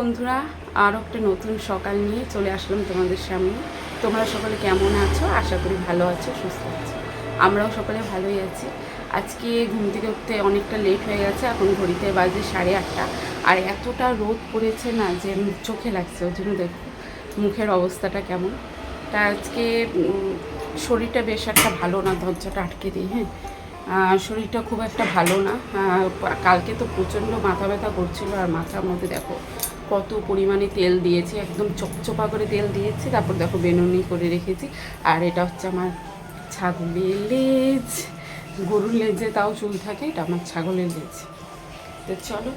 বন্ধুরা, আরও একটা নতুন সকাল নিয়ে চলে আসলাম তোমাদের সামনে। তোমরা সকলে কেমন আছো? আশা করি ভালো আছো, সুস্থ আছো। আমরাও সকলে ভালোই আছি। আজকে ঘুম থেকে উঠতে অনেকটা লেট হয়ে গেছে, এখন ঘড়িতে বাজে 8:30। আর এতটা রোদ পড়েছে না যে চোখে লাগছে, ওই জন্য দেখো মুখের অবস্থাটা কেমন। তা আজকে শরীরটা বেশ একটা ভালো না, দরজাটা আটকে দিই। হ্যাঁ, শরীরটা খুব একটা ভালো না। কালকে তো প্রচণ্ড মাথা ব্যথা করছিল, আর মাথার মধ্যে দেখো কত পরিমাণে তেল দিয়েছি, একদম চপচপা করে তেল দিয়েছি। তারপর দেখো বেনুনি করে রেখেছি। আর এটা হচ্ছে আমার ছাগলের লেজ। গরুর লেজে তাও চুল থাকে, এটা আমার ছাগলের লেজ। তো চলো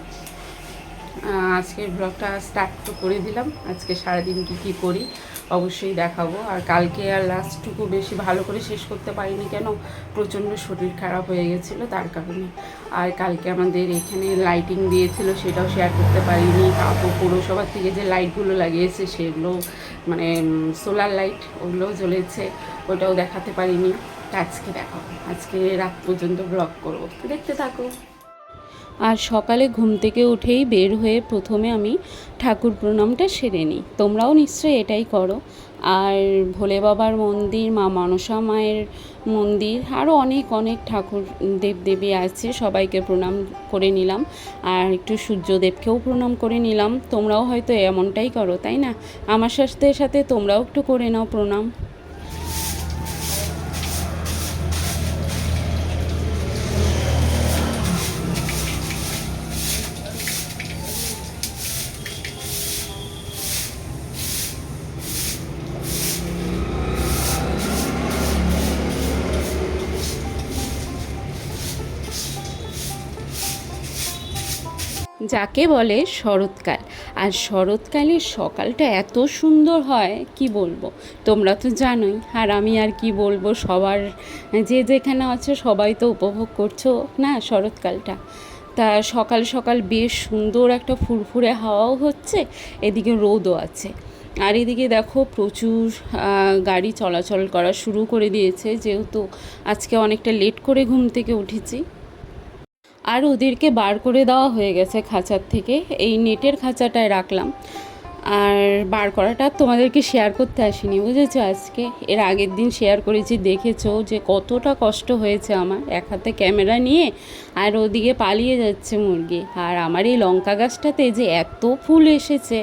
আজকের ব্লগটা স্টার্ট তো করে দিলাম। আজকে সারাদিন কী করি অবশ্যই দেখাবো। আর কালকে আর লাস্টটুকু বেশি ভালো করে শেষ করতে পারিনি, কেন প্রচণ্ড শরীর খারাপ হয়ে গেছিলো তার কারণে। আর কালকে আমাদের এখানে লাইটিং দিয়েছিল, সেটাও শেয়ার করতে পারিনি। তারপর পৌরসভার থেকে যে লাইটগুলো লাগিয়েছে সেগুলো মানে সোলার লাইট, ওগুলোও জ্বলেছে, ওটাও দেখাতে পারিনি। আজকে দেখাবো, আজকে রাত পর্যন্ত ব্লগ করবো, দেখতে থাকো। আর সকালে ঘুম থেকে উঠেই বের হয়ে প্রথমে আমি ঠাকুর প্রণামটা সেরে নিই। তোমরাও নিশ্চয়ই এটাই করো। আর ভোলে বাবার মন্দির, মা মনসা মায়ের মন্দির, আরও অনেক অনেক ঠাকুর দেবদেবী আছে, সবাইকে প্রণাম করে নিলাম। আর একটু সূর্যদেবকেও প্রণাম করে নিলাম। তোমরাও হয়তো এমনটাই করো, তাই না? আমার সাথে সাথে তোমরাও একটু করে নাও প্রণাম। যাকে বলে শরৎকাল। আর শরৎকালের সকালটা এত সুন্দর হয় কি বলবো, তোমরা তো জানোই। আর আমি আর কি বলবো, সবার যে যেখানে আছে সবাই তো উপভোগ করছো না শরৎকালটা। তা সকাল সকাল বেশ সুন্দর একটা ফুরফুরে হাওয়াও হচ্ছে, এদিকে রোদও আছে। আর এদিকে দেখো প্রচুর গাড়ি চলাচল করা শুরু করে দিয়েছে, যেহেতু আজকে অনেকটা লেট করে ঘুম থেকে উঠেছি। আর ওদেরকে বার করে দেওয়া হয়ে গেছে খাঁচার থেকে, এই নেটের খাঁচাটায় রাখলাম। আর বার করাটা তোমাদেরকে শেয়ার করতে আসিনি, বুঝেছো। আজকে এর আগের দিন শেয়ার করেছি, দেখেছো যে কতটা কষ্ট হয়েছে আমার, এক হাতে ক্যামেরা নিয়ে আর ওদিকে পালিয়ে যাচ্ছে মুরগি। আর আমার এই লঙ্কা গাছটাতে যে এত ফুল এসেছে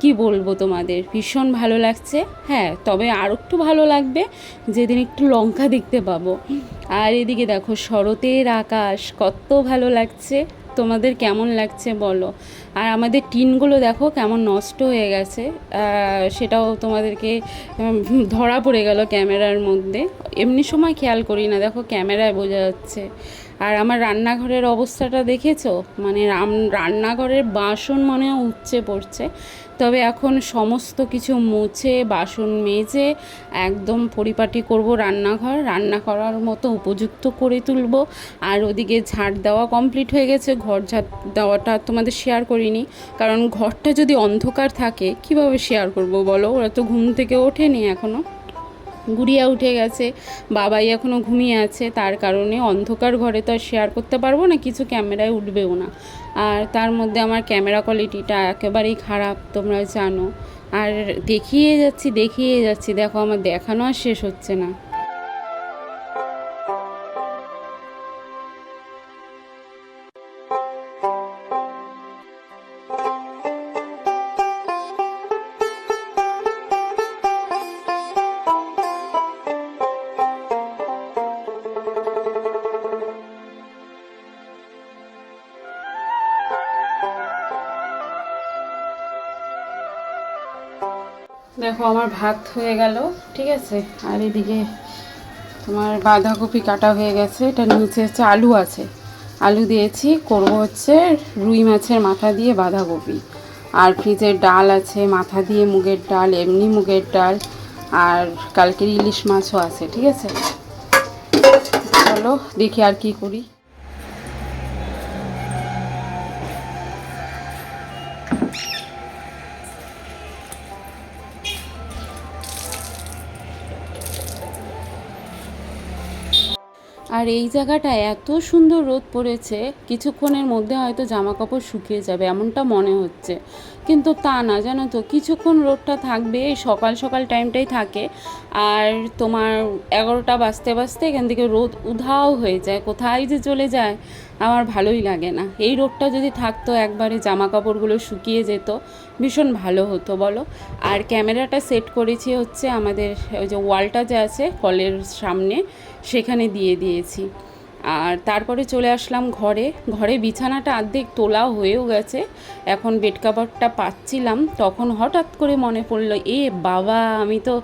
কি বলবো তোমাদের, ভীষণ ভালো লাগছে। হ্যাঁ, তবে আর একটু ভালো লাগবে যেদিন একটু লঙ্কা দেখতে পাবো। আর এদিকে দেখো শরতের আকাশ কত ভালো লাগছে, তোমাদের কেমন লাগছে বলো। আর আমাদের টিনগুলো দেখো কেমন নষ্ট হয়ে গেছে, সেটাও তোমাদেরকে ধরা পড়ে গেল ক্যামেরার মধ্যে। এমনি সময় খেয়াল করি না, দেখো ক্যামেরায় বোঝা যাচ্ছে। আর আমার রান্নাঘরের অবস্থাটা দেখেছো, মানে রান্নাঘরের বাসন মনে হয় উপচে পড়ছে। তবে এখন সমস্ত কিছু মুছে বাসন মেজে একদম পরিপাটি করব, রান্না করার মতো উপযুক্ত করে তুলব। আর ওদিকে ঝাড় দেওয়া কমপ্লিট হয়ে গেছে, ঘর ঝাড় দেওয়াটা তোমাদের শেয়ার করিনি, কারণ ঘরটা যদি অন্ধকার থাকে কিভাবে শেয়ার করব বলো। ওরা তো ঘুম থেকে ওঠেনি এখনও, গুড়িয়া উঠে গেছে, বাবাই এখনও ঘুমিয়ে আছে, তার কারণে অন্ধকার ঘরে তো আর শেয়ার করতে পারবো না, কিছু ক্যামেরায় উঠবেও না। আর তার মধ্যে আমার ক্যামেরা কোয়ালিটিটা একেবারেই খারাপ, তোমরা জানো। আর দেখিয়ে যাচ্ছি, দেখো আমার দেখানো আর শেষ হচ্ছে না। দেখো আমার ভাত হয়ে গেল, ঠিক আছে। আর এদিকে তোমার বাঁধাকপি কাটা হয়ে গেছে, এটা নিচে হচ্ছে আলু আছে, আলু দিয়েছি, করব হচ্ছে রুই মাছের মাথা দিয়ে বাঁধাকপি। আর ফ্রিজের ডাল আছে, মাথা দিয়ে মুগের ডাল, এমনি মুগের ডাল, আর কালকের ইলিশ মাছও আছে, ঠিক আছে। চলো দেখি আর কি করি। আর এই জায়গাটায় এত সুন্দর রোদ পড়েছে, কিছুক্ষণের মধ্যে হয়তো জামা কাপড় শুকিয়ে যাবে এমনটা মনে হচ্ছে। কিন্তু তা না, জানো তো, কিছুক্ষণ রোদটা থাকবে, এই সকাল সকাল টাইমটাই থাকে। আর তোমার 11টা বাজতে বাজতে এখান থেকে রোদ উধাও হয়ে যায়, কোথায় যে চলে যায় আমার ভালোই লাগে না। এই রোদটা যদি থাকতো একবারে জামা কাপড়গুলো শুকিয়ে যেত, ভীষণ ভালো হতো বলো। আর ক্যামেরাটা সেট করেছি হচ্ছে আমাদের ওই যে ওয়ালটা যে আছে কলের সামনে, সেখানে দিয়ে দিয়েছি। আর তারপরে চলে আসলাম ঘরে। ঘরে বিছানাটা অর্ধেক তোলাও হয়েও গেছে, এখন বেড কাভারটা পাচ্ছিলাম, তখন হঠাৎ করে মনে পড়লো, বাবা, আমি তো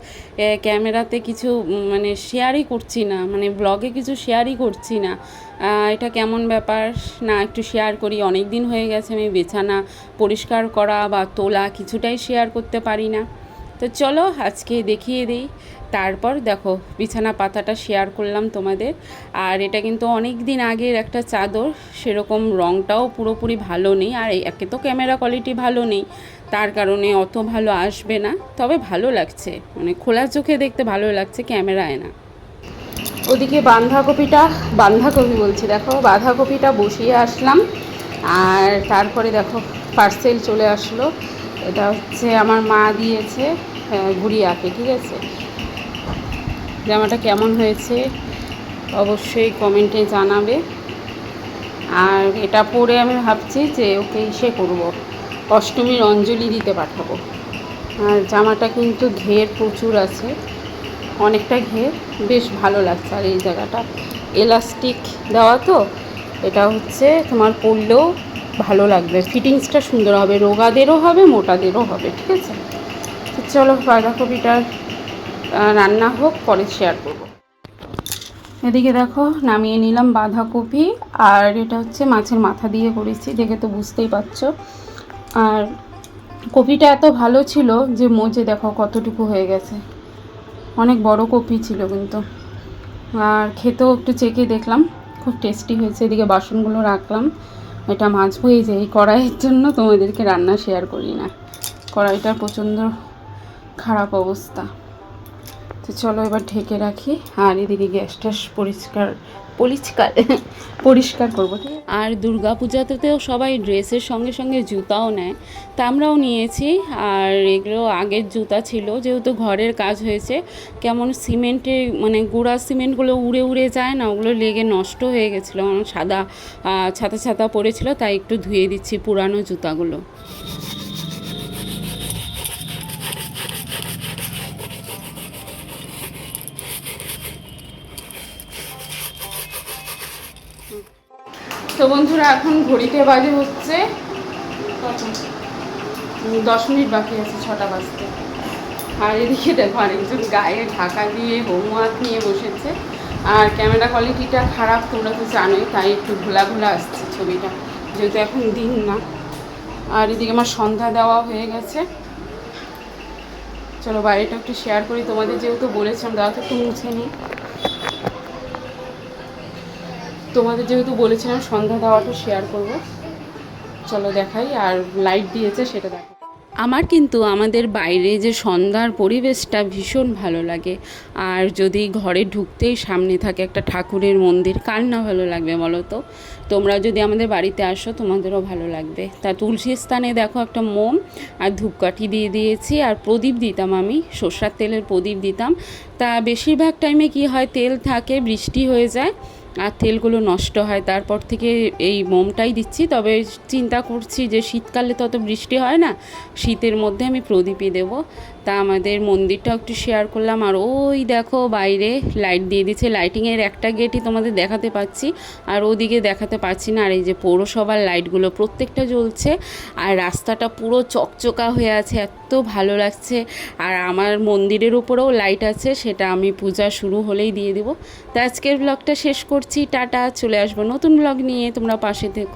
ক্যামেরাতে কিছু মানে শেয়ারই করছি না, মানে ব্লগে কিছু শেয়ারই করছি না। এটা কেমন ব্যাপার, না একটু শেয়ার করি। অনেক দিন হয়ে গেছে আমি বিছানা পরিষ্কার করা বা তোলা কিছুটাই শেয়ার করতে পারি না। তো চলো আজকে দেখিয়ে দিই। তারপর দেখো বিছানা পাতাটা শেয়ার করলাম তোমাদের। আর এটা কিন্তু অনেক দিন আগের একটা চাদর, সেরকম রঙটাও পুরোপুরি ভালো নেই, আর একে তো ক্যামেরা কোয়ালিটি ভালো নেই, তার কারণে অত ভালো আসবে না, তবে ভালো লাগছে, মানে খোলা চোখে দেখতে ভালো লাগছে, ক্যামেরায় না। ওদিকে বাঁধাকপি বলছি, দেখো বাঁধাকপিটা বসিয়ে আসলাম। আর তারপরে দেখো পার্সেল চলে আসলো, এটা হচ্ছে আমার মা দিয়েছে গুড়িয়াকে, ঠিক আছে। জামাটা কেমন হয়েছে অবশ্যই কমেন্টে জানাবে। আর এটা পরে আমি ভাবছি যে ওকে করব, অষ্টমীর অঞ্জলি দিতে পাঠাবো। আর জামাটা কিন্তু ঘের প্রচুর আছে, অনেকটা ঘের, বেশ ভালো লাগছে। আর এই জায়গাটা এলাস্টিক দেওয়া, তো এটা হচ্ছে তোমার পরলেও ভালো লাগবে, ফিটিংসটা সুন্দর হবে, রোগাদেরও হবে মোটাদেরও হবে, ঠিক আছে। তো চলো বাঁধাকপিটার রান্না হোক, পরে শেয়ার করবো। এদিকে দেখো নামিয়ে নিলাম বাঁধাকপি, আর এটা হচ্ছে মাছের মাথা দিয়ে করেছি, দেখে তো বুঝতেই পারছো। আর কপিটা এত ভালো ছিল যে মজে দেখো কতটুকু হয়ে গেছে, অনেক বড় কপি ছিল কিন্তু। আর খেতেও একটু চেখে দেখলাম, খুব টেস্টি হয়েছে। এদিকে বাসনগুলো রাখলাম, এটা মাজবো। এই যে এই কড়াইয়ের জন্য তোমাদেরকে রান্না শেয়ার করি না, কড়াইটার প্রচণ্ড খারাপ অবস্থা। তো চলো এবার ঢেকে রাখি, আর এদিকে গ্যাসটা পরিষ্কার করবো, ঠিক আছে। আর দুর্গা পূজাতেও সবাই ড্রেসের সঙ্গে সঙ্গে জুতাও নেয়, তা আমরাও নিয়েছি। আর এগুলো আগের জুতা ছিল, যেহেতু ঘরের কাজ হয়েছে, কেমন সিমেন্টে মানে গুঁড়া সিমেন্টগুলো উড়ে উড়ে যায় না, ওগুলো লেগে নষ্ট হয়ে গেছিলো, সাদা ছাতা ছাতা পড়েছিল, তাই একটু ধুয়ে দিচ্ছি পুরানো জুতাগুলো। তো বন্ধুরা এখন ঘড়িতে বাজে হচ্ছে 10 মিনিট বাকি আছে 6টা বাজতে। আর এদিকে দেখো আরেকজন গায়ে ঢাকা দিয়ে হোমওয়ার্ক নিয়ে বসেছে। আর ক্যামেরা কোয়ালিটিটা খারাপ, তোমরা তো জানোই, তাই একটু ঘোলা ঘোলা আসছে ছবিটা, যেহেতু এখন দিন না। আর এদিকে আমার সন্ধ্যা দেওয়া হয়ে গেছে। চলো বাড়িটা একটু শেয়ার করি তোমাদের, যেহেতু বলেছিলাম দাদা তো একটু মুছে নিই। তোমাদের যেহেতু বলেছিলাম সন্ধ্যা দেওয়াটা শেয়ার করব, চলো দেখাই। আর লাইট দিয়েছে সেটা দেখো। আমার কিন্তু আমাদের বাইরে যে সন্ধ্যার পরিবেশটা ভীষণ ভালো লাগে। আর যদি ঘরে ঢুকতেই সামনে থাকে একটা ঠাকুরের মন্দির, কার না ভালো লাগবে বলো তো। তোমরা যদি আমাদের বাড়িতে আসো তোমাদেরও ভালো লাগবে। তা তুলসী স্থানে দেখো একটা মোম আর ধূপকাঠি দিয়ে দিয়েছি। আর প্রদীপ দিতাম আমি, সরষের তেলের প্রদীপ দিতাম। তা বেশিরভাগ টাইমে কি হয়, তেল থাকে, বৃষ্টি হয়ে যায় আর তেলগুলো নষ্ট হয়, তারপর থেকে এই মোমটাই দিচ্ছি। তবে চিন্তা করছি যে শীতকালে তো অত বৃষ্টি হয় না, শীতের মধ্যে আমি প্রদীপই দেবো। তা আমাদের মন্দিরটাও একটু শেয়ার করলাম। আর ওই দেখো বাইরে লাইট দিয়ে দিচ্ছে, লাইটিংয়ের একটা গেটই তোমাদের দেখাতে পাচ্ছি, আর ওদিকে দেখাতে পাচ্ছি না। আর এই যে পৌরসভার লাইটগুলো প্রত্যেকটা জ্বলছে, আর রাস্তাটা পুরো চকচকা হয়ে আছে, এত ভালো লাগছে। আর আমার মন্দিরের উপরেও লাইট আছে, সেটা আমি পূজা শুরু হলেই দিয়ে দেবো। তো আজকের ব্লগটা শেষ করছি, টাটা। চলে আসবো নতুন ব্লগ নিয়ে, তোমরা পাশে থেকো।